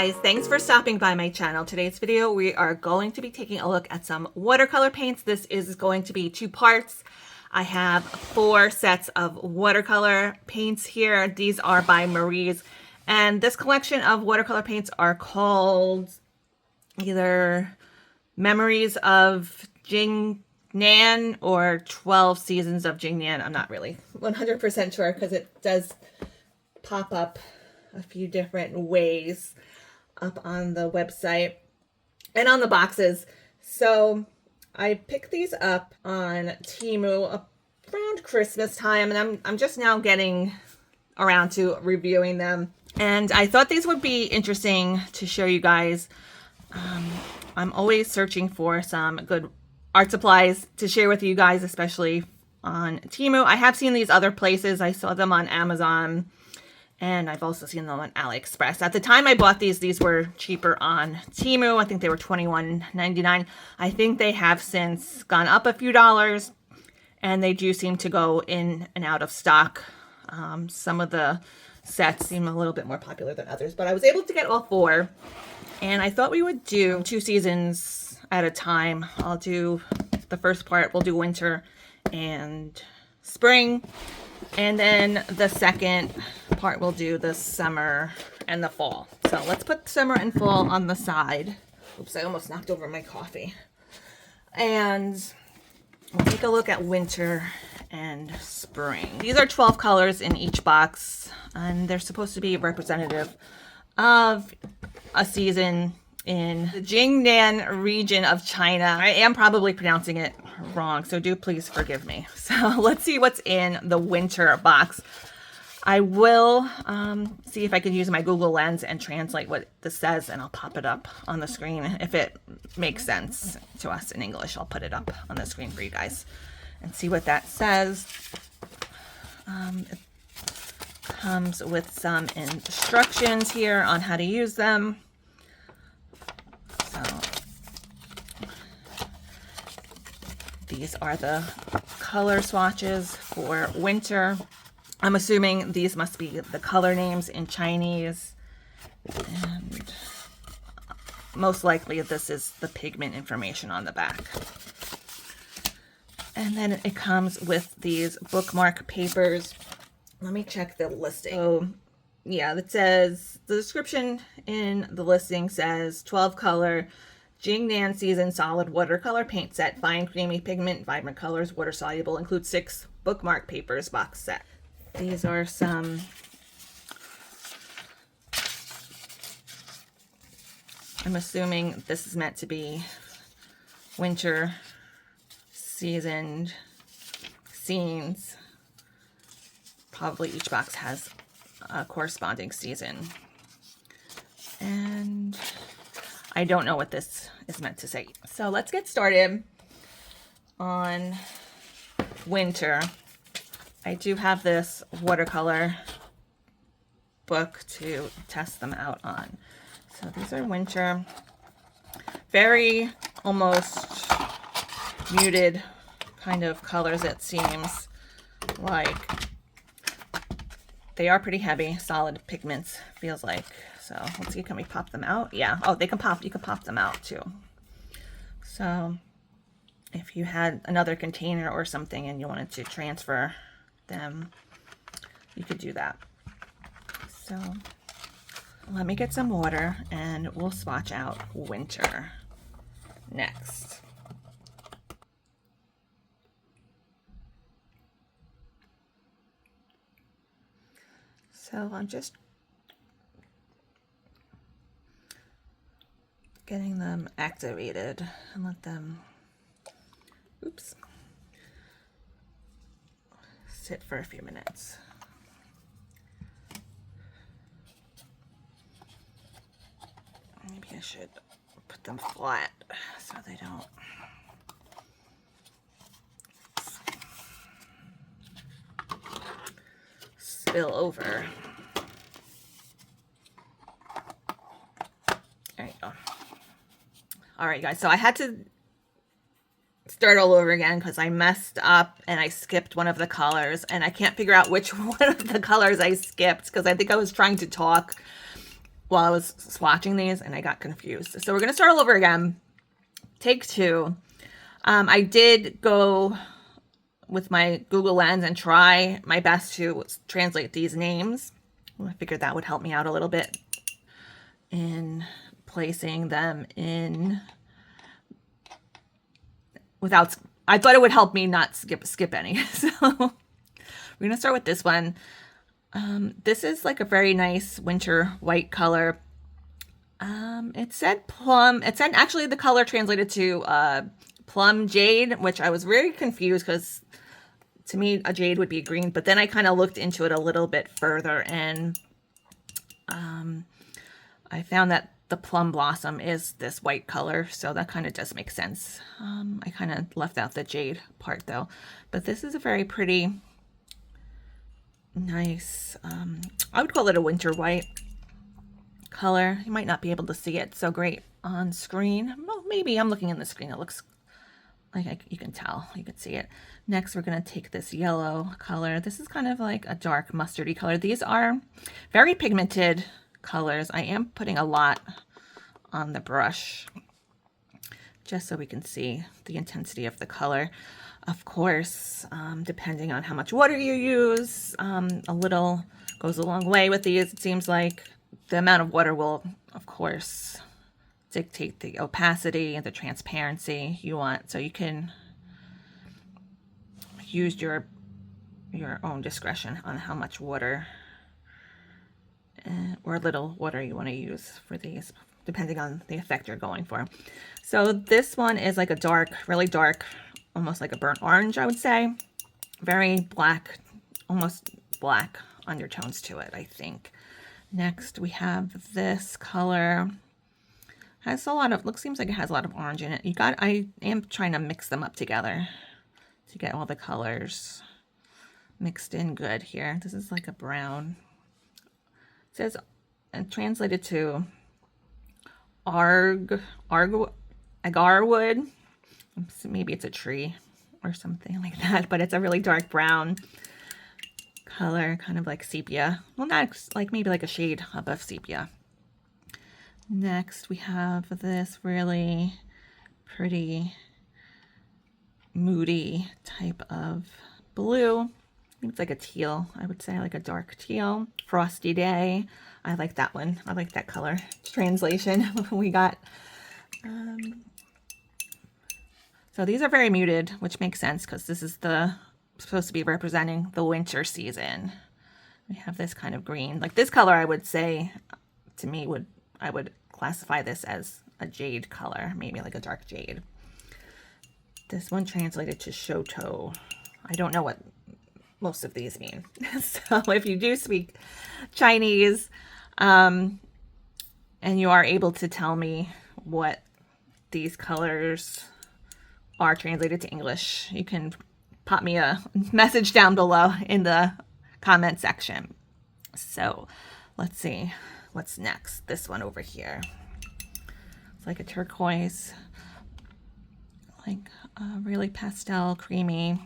guys, thanks for stopping by my channel. Today's video we are going to be taking a look at some watercolor paints. This is going to be two parts. I have 4 sets of watercolor paints here. These are by Marie's, and this collection of watercolor paints are called either Memories of Jiangnan or 12 Seasons of Jiangnan. I'm not really 100% sure because it does pop up a few different ways up on the website and on the boxes. So I picked these up on Temu around Christmas time, and I'm just now getting around to reviewing them. And I thought these would be interesting to show you guys. I'm always searching for some good art supplies to share with you guys, especially on Temu. I have seen these other places. I saw them on Amazon, and I've also seen them on AliExpress. At the time I bought these were cheaper on Temu. I think they were $21.99. I think they have since gone up a few dollars, and they do seem to go in and out of stock. Some of the sets seem a little bit more popular than others, but I was able to get all 4. And I thought we would do 2 seasons at a time. I'll do the first part, we'll do winter and spring. And then the second part, we'll do the summer and the fall. So let's put summer and fall on the side. Oops, I almost knocked over my coffee. And we'll take a look at winter and spring. These are 12 colors in each box, and they're supposed to be representative of a season in the Jiangnan region of China. I am probably pronouncing it wrong, so do please forgive me. So let's see what's in the winter box. I will see if I can use my Google Lens and translate what this says, and I'll pop it up on the screen. If it makes sense to us in English, I'll put it up on the screen for you guys and see what that says. It comes with some instructions here on how to use them. So these are the color swatches for winter. I'm assuming these must be the color names in Chinese, and most likely this is the pigment information on the back. And then it comes with these bookmark papers. Let me check the listing. So yeah, it says, the description in the listing says 12 color Jiangnan season solid watercolor paint set, fine creamy pigment, vibrant colors, water soluble, includes 6 bookmark papers box set. These are some I'm assuming this is meant to be winter seasoned scenes. Probably each box has a corresponding season. And I don't know what this is meant to say. So let's get started on winter. I do have this watercolor book to test them out on. So these are winter. Very almost muted kind of colors, it seems like. They are pretty heavy, solid pigments, feels like. So let's see, can we pop them out? Yeah. Oh, they can pop. You can pop them out too. So if you had another container or something and you wanted to transfer them, you could do that. So let me get some water and we'll swatch out winter next. So I'm just getting them activated and let them, oops, sit for a few minutes. Maybe I should put them flat so they don't spill over. There you go. All right, guys, so I had to start all over again because I messed up and I skipped one of the colors, and I can't figure out which one of the colors I skipped because I think I was trying to talk while I was swatching these and I got confused. So we're going to start all over again. Take two. I did go with my Google Lens and try my best to translate these names. I figured that would help me out a little bit in placing them in without, I thought it would help me not skip any. So we're going to start with this one. This is like a very nice winter white color. It said plum. It said actually the color translated to plum jade, which I was very confused because to me a jade would be green. But then I kind of looked into it a little bit further, and I found that the plum blossom is this white color, so that kind of does make sense. I kind of left out the jade part though, but this is a very pretty, nice, I would call it a winter white color. You might not be able to see it so great on screen. Well, maybe I'm looking in the screen. It looks like you can tell, you can see it. Next, we're going to take this yellow color. This is kind of like a dark mustardy color. These are very pigmented colors. I am putting a lot on the brush just so we can see the intensity of the color. Of course, depending on how much water you use, a little goes a long way with these. It seems like the amount of water will, of course, dictate the opacity and the transparency you want. So you can use your own discretion on how much water or little water you want to use for these, depending on the effect you're going for. So this one is like a dark, really dark, almost like a burnt orange, I would say. Very black, almost black undertones to it, I think. Next, we have this color. Has a lot of, seems like it has a lot of orange in it. I am trying to mix them up together to get all the colors mixed in good here. This is like a brown. It says, and translated to agar wood. So maybe it's a tree or something like that, but it's a really dark brown color, kind of like sepia. Well, not like, maybe like a shade above sepia. Next, we have this really pretty, moody type of blue. It's like a teal, I would say, like a dark teal. Frosty Day. I like that one. I like that color translation we got. So these are very muted, which makes sense because this is supposed to be representing the winter season. We have this kind of green. Like this color, I would say, to me, I would classify this as a jade color, maybe like a dark jade. This one translated to Shoto. I don't know what most of these mean. So if you do speak Chinese, and you are able to tell me what these colors are translated to English, you can pop me a message down below in the comment section. So let's see what's next. This one over here. It's like a turquoise, like a really pastel, creamy,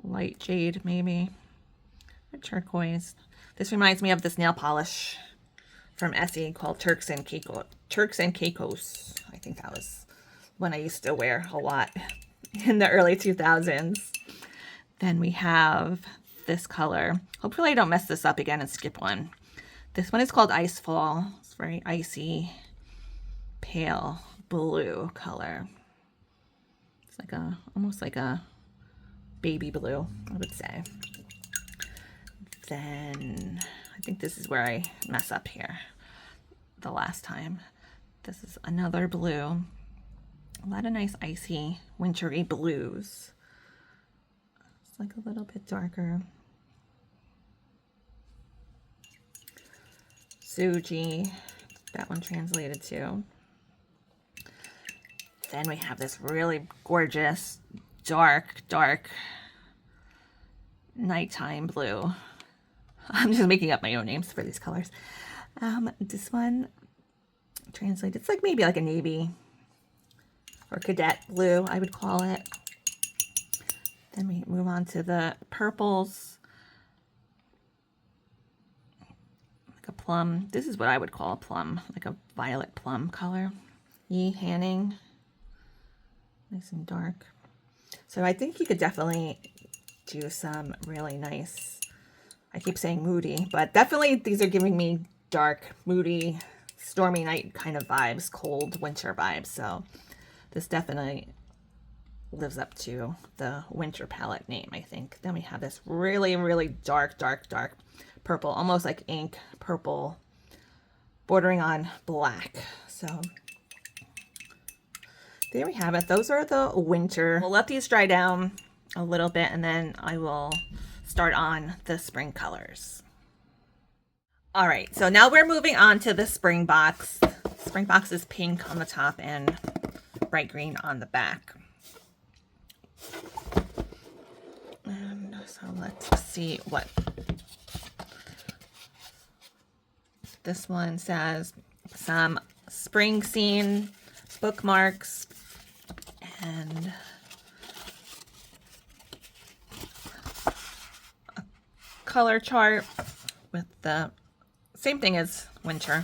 light jade maybe, or turquoise. This reminds me of this nail polish from Essie called Turks and Caicos. I think that was one I used to wear a lot in the early 2000s. Then we have this color. Hopefully I don't mess this up again and skip one. This one is called Icefall. It's very icy, pale blue color. It's like almost like a baby blue, I would say. Then I think this is where I mess up here the last time. This is another blue. A lot of nice icy wintry blues. It's like a little bit darker. Suji, that one translated to. Then we have this really gorgeous dark nighttime blue. I'm just making up my own names for these colors. This one translated, it's like maybe like a navy or cadet blue, I would call it. Then we move on to the purples. plum. This is what I would call a plum, like a violet plum color. Yi Hanning, nice and dark. So I think you could definitely do some really nice, I keep saying moody, but definitely these are giving me dark, moody, stormy night kind of vibes, cold winter vibes. So this definitely lives up to the winter palette name, I think. Then we have this really, really dark, dark, dark purple, almost like ink purple, bordering on black. So there we have it. Those are the winter. We'll let these dry down a little bit and then I will start on the spring colors. All right, so now we're moving on to the spring box. Spring box is pink on the top and bright green on the back. And so let's see what this one says. Some spring scene bookmarks and a color chart with the same thing as winter.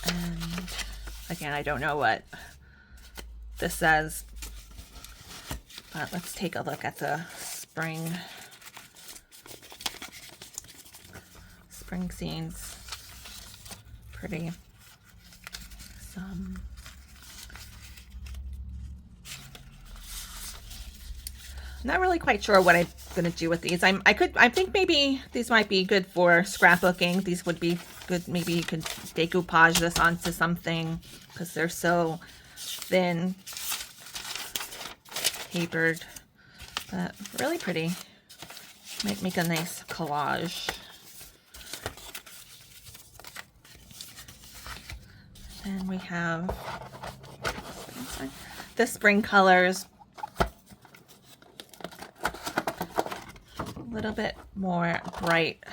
And again, I don't know what this says, but let's take a look at the spring scenes. Pretty. Some not really quite sure what I'm gonna do with these. I think maybe these might be good for scrapbooking. These would be good. Maybe you could decoupage this onto something because they're so thin, papered, but really pretty. Might make a nice collage. Then we have the spring colors. A little bit more bright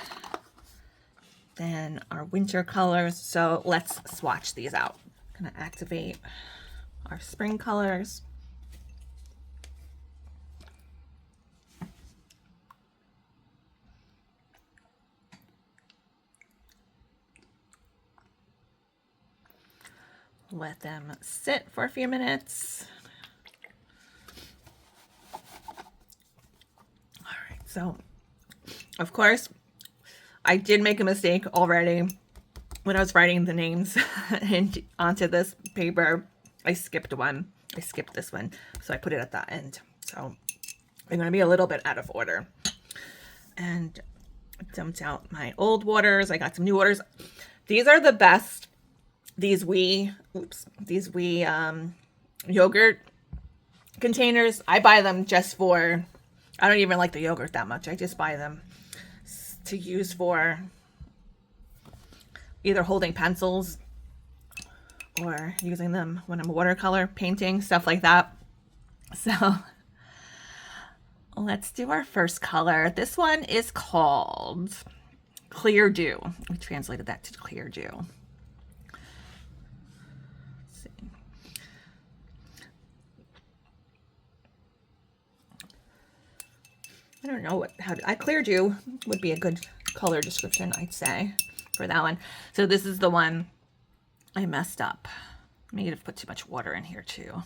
than our winter colors. So let's swatch these out. I'm gonna activate our spring colors. Let them sit for a few minutes. All right, so of course, I did make a mistake already when I was writing the names onto this paper. I skipped one. I skipped this one, so I put it at the end. So I'm going to be a little bit out of order. And I dumped out my old waters. I got some new waters. These are the best. These wee yogurt containers. I buy them just for, I don't even like the yogurt that much. I just buy them to use for either holding pencils or using them when I'm watercolor painting, stuff like that. So let's do our first color. This one is called Clear Dew. We translated that to Clear Dew. I don't know how Clear Dew would be a good color description, I'd say, for that one. So this is the one I messed up. May have put too much water in here too.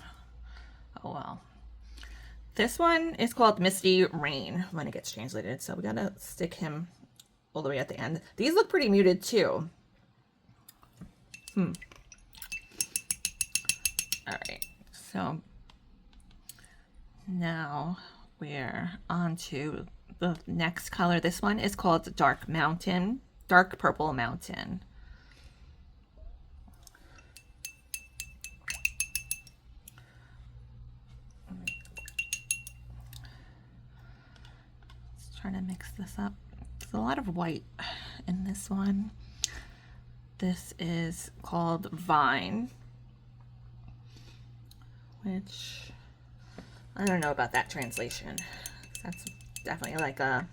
Oh well. This one is called Misty Rain when it gets translated. So we gotta stick him all the way at the end. These look pretty muted too. All right. So now we're on to the next color. This one is called Dark Mountain, Dark Purple Mountain. Let's try to mix this up. There's a lot of white in this one. This is called Vine, which I don't know about that translation. That's definitely like a,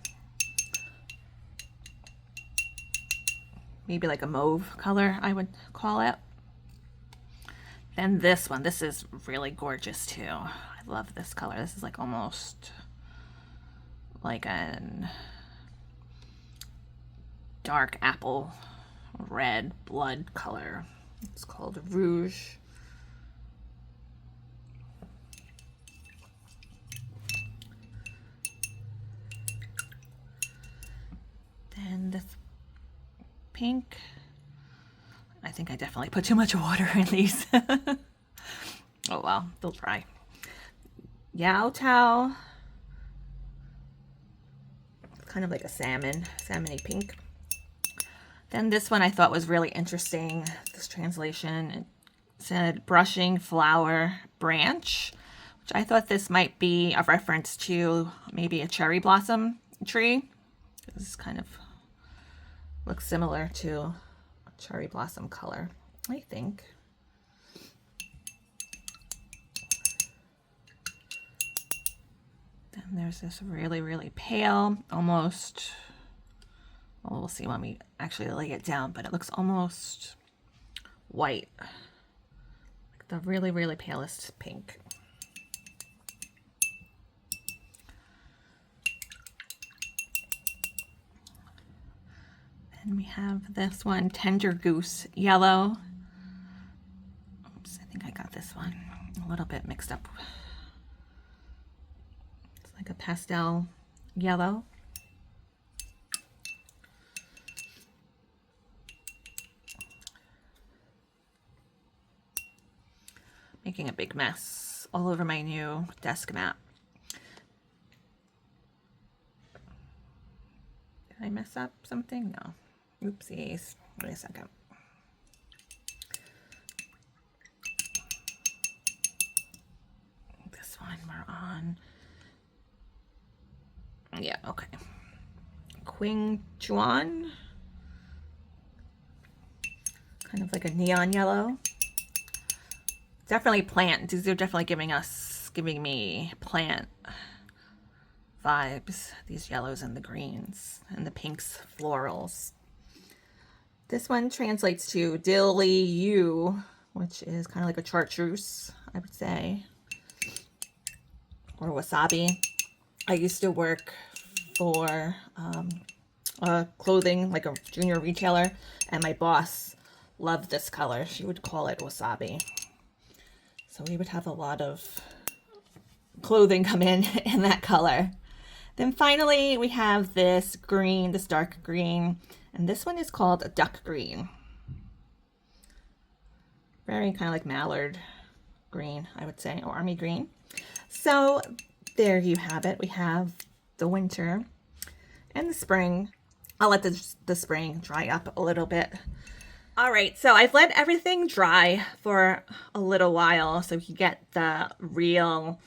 maybe like a mauve color, I would call it. Then this one, this is really gorgeous too. I love this color. This is like almost like an dark apple red blood color. It's called Rouge. Then this pink. I think I definitely put too much water in these. Oh well, they'll dry. Yao Tao. Kind of like a salmony pink. Then this one I thought was really interesting. This translation, it said brushing flower branch, which I thought this might be a reference to maybe a cherry blossom tree. This kind of looks similar to a cherry blossom color, I think. Then there's this really, really pale, almost, well, we'll see when we actually lay it down, but it looks almost white. Like the really, really palest pink. And we have this one, Tender Goose Yellow. Oops, I think I got this one a little bit mixed up. It's like a pastel yellow. Making a big mess all over my new desk mat. Did I mess up something? No. Oopsies. Wait a second. This one we're on. Yeah, okay. Qing Chuan. Kind of like a neon yellow. Definitely plant. These are definitely giving me plant vibes. These yellows and the greens and the pinks, florals. This one translates to Dilly Yu, which is kind of like a chartreuse, I would say, or wasabi. I used to work for clothing, like a junior retailer, and my boss loved this color. She would call it wasabi. So we would have a lot of clothing come in that color. Then finally we have this green, this dark green, and this one is called Duck Green. Very kind of like mallard green, I would say, or army green. So there you have it. We have the winter and the spring. I'll let the spring dry up a little bit. All right, so I've let everything dry for a little while so you get the real,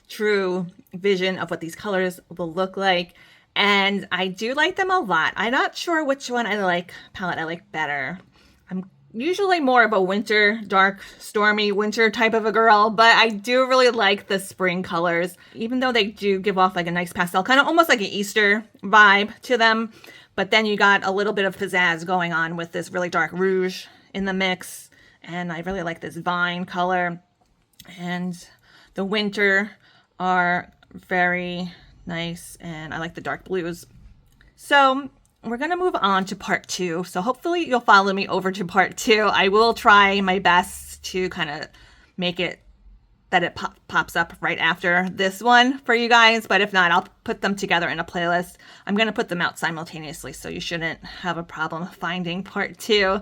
true vision of what these colors will look like. And I do like them a lot. I'm not sure which one palette I like better. I'm usually more of a winter, dark, stormy winter type of a girl, but I do really like the spring colors, even though they do give off like a nice pastel, kind of almost like an Easter vibe to them. But then you got a little bit of pizzazz going on with this really dark rouge in the mix. And I really like this vine color. And the winter are very nice. And I like the dark blues. So we're going to move on to part 2. So hopefully you'll follow me over to part 2. I will try my best to kind of make it that it pops up right after this one for you guys, but if not, I'll put them together in a playlist. I'm going to put them out simultaneously, so you shouldn't have a problem finding part 2.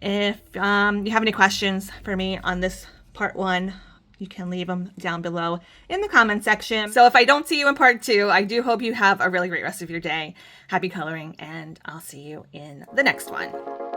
If you have any questions for me on this part 1, you can leave them down below in the comment section. So if I don't see you in part 2, I do hope you have a really great rest of your day. Happy coloring, and I'll see you in the next one.